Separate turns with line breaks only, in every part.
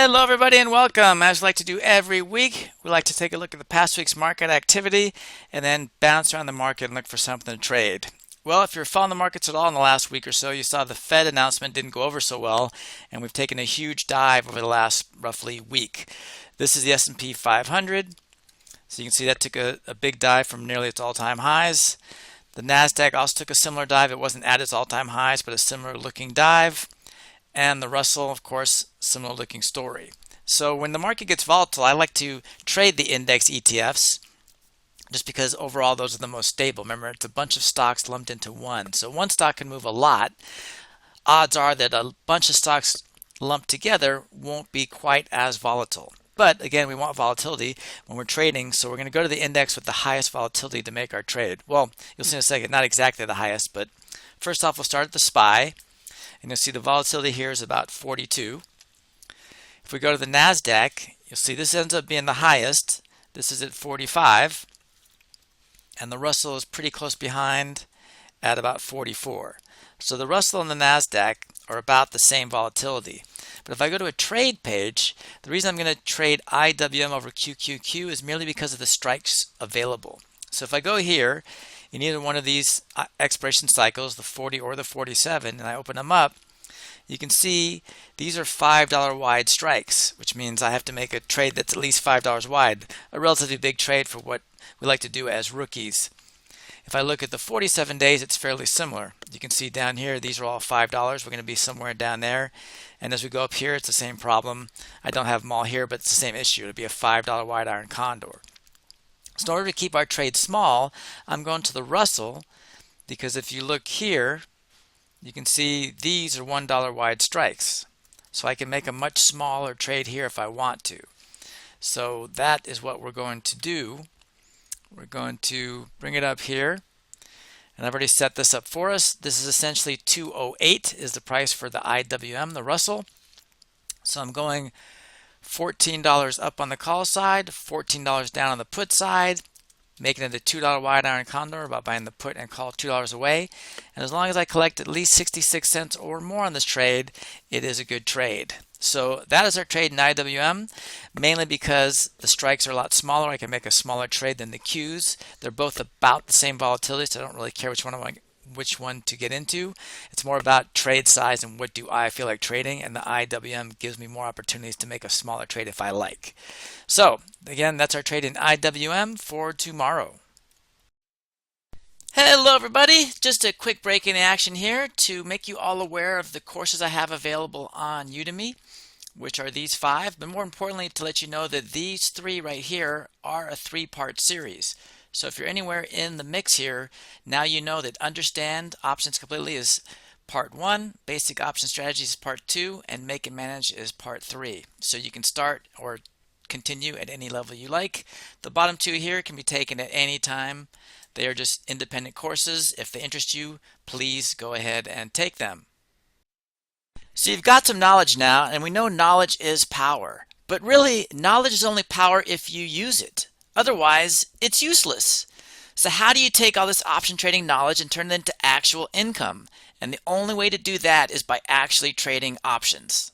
Hello everybody and welcome. As we like to do every week, we like to take a look at the past week's market activity and then bounce around the market and look for something to trade. Well, if you're following the markets at all in the last week or so, you saw the Fed announcement didn't go over so well, and we've taken a huge dive over the last roughly week. This is the S&P 500. So you can see that took a big dive from nearly its all-time highs. The NASDAQ also took a similar dive. It wasn't at its all-time highs, but a similar looking dive. And the Russell, of course, similar looking story. So when the market gets volatile, I like to trade the Index ETFs just because overall those are the most stable. Remember, it's a bunch of stocks lumped into one. So one stock can move a lot. Odds are that a bunch of stocks lumped together won't be quite as volatile. But again, we want volatility when we're trading, so we're going to go to the index with the highest volatility to make our trade. Well, you'll see in a second, not exactly the highest, but first off, we'll start at the SPY. And you'll see the volatility here is about 42. If we go to the NASDAQ, you'll see this ends up being the highest. This is at 45. And the Russell is pretty close behind at about 44. So the Russell and the NASDAQ are about the same volatility. But if I go to a trade page, the reason I'm going to trade IWM over QQQ is merely because of the strikes available. So if I go here, in either one of these expiration cycles, the 40 or the 47, and I open them up, you can see these are $5 wide strikes, which means I have to make a trade that's at least $5 wide, a relatively big trade for what we like to do as rookies. If I look at the 47 days, it's fairly similar. You can see down here, these are all $5. We're going to be somewhere down there. And as we go up here, it's the same problem. I don't have them all here, but it's the same issue. It'll be a $5 wide iron Condor. So in order to keep our trade small, I'm going to the Russell, because if you look here, you can see these are $1 wide strikes. So I can make a much smaller trade here if I want to. So that is what we're going to do. We're going to bring it up here. And I've already set this up for us. This is essentially 208 is the price for the IWM, the Russell. So I'm going $14 up on the call side, $14 down on the put side, making it a $2 wide iron Condor by buying the put and call $2 away. And as long as I collect at least 66 cents or more on this trade, it is a good trade. So that is our trade in IWM, mainly because the strikes are a lot smaller. I can make a smaller trade than the Qs. They're both about the same volatility, so I don't really care which one to get into. It's more about trade size and what do I feel like trading, and the IWM gives me more opportunities to make a smaller trade if I like. So again, that's our trade in IWM for tomorrow. Hello everybody, just a quick break in action here to make you all aware of the courses I have available on Udemy, which are these 5, but more importantly to let you know that these 3 right here are a 3-part series. So if you're anywhere in the mix here, now you know that Understand Options Completely is part 1, Basic Option Strategies is part 2, and Make and Manage is part 3. So you can start or continue at any level you like. The bottom 2 here can be taken at any time. They are just independent courses. If they interest you, please go ahead and take them. So you've got some knowledge now, and we know knowledge is power. But really, knowledge is only power if you use it. Otherwise, it's useless. So how do you take all this option trading knowledge and turn it into actual income? And the only way to do that is by actually trading options.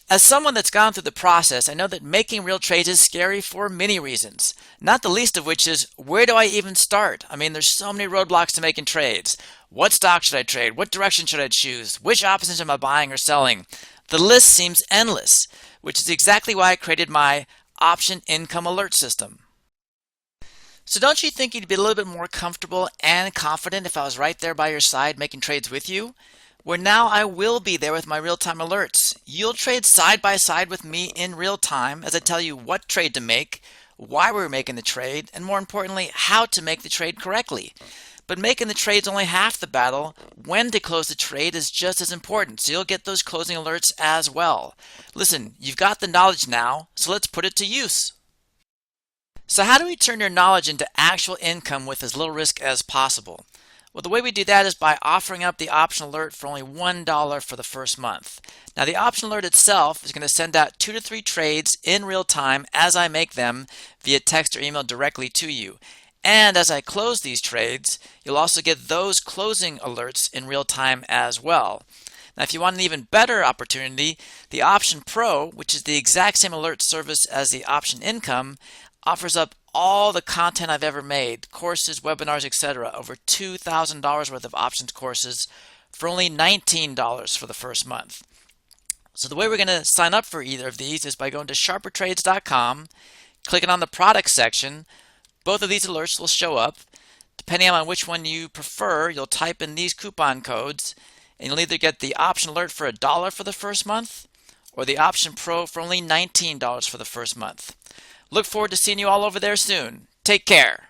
As someone that's gone through the process, I know that making real trades is scary for many reasons, not the least of which is, where do I even start? I mean, there's so many roadblocks to making trades. What stock should I trade? What direction should I choose? Which options am I buying or selling? The list seems endless, which is exactly why I created my option income alert system. So don't you think you'd be a little bit more comfortable and confident if I was right there by your side making trades with you? Where now I will be there with my real-time alerts. You'll trade side by side with me in real time as I tell you what trade to make, why we're making the trade, and more importantly, how to make the trade correctly. But making the trade's only half the battle. When to close the trade is just as important, so you'll get those closing alerts as well. Listen, you've got the knowledge now, so let's put it to use. So how do we turn your knowledge into actual income with as little risk as possible? Well, the way we do that is by offering up the option alert for only $1 for the first month. Now, the option alert itself is going to send out 2 to 3 trades in real time as I make them via text or email directly to you. And as I close these trades, you'll also get those closing alerts in real time as well. Now, if you want an even better opportunity, the Option Pro, which is the exact same alert service as the Option Income, offers up all the content I've ever made, courses, webinars, etc. Over $2,000 worth of options courses for only $19 for the first month. So the way we're going to sign up for either of these is by going to sharpertrades.com, clicking on the product section. Both of these alerts will show up. Depending on which one you prefer, you'll type in these coupon codes, and you'll either get the option alert for $1 for the first month or the Option Pro for only $19 for the first month. Look forward to seeing you all over there soon. Take care.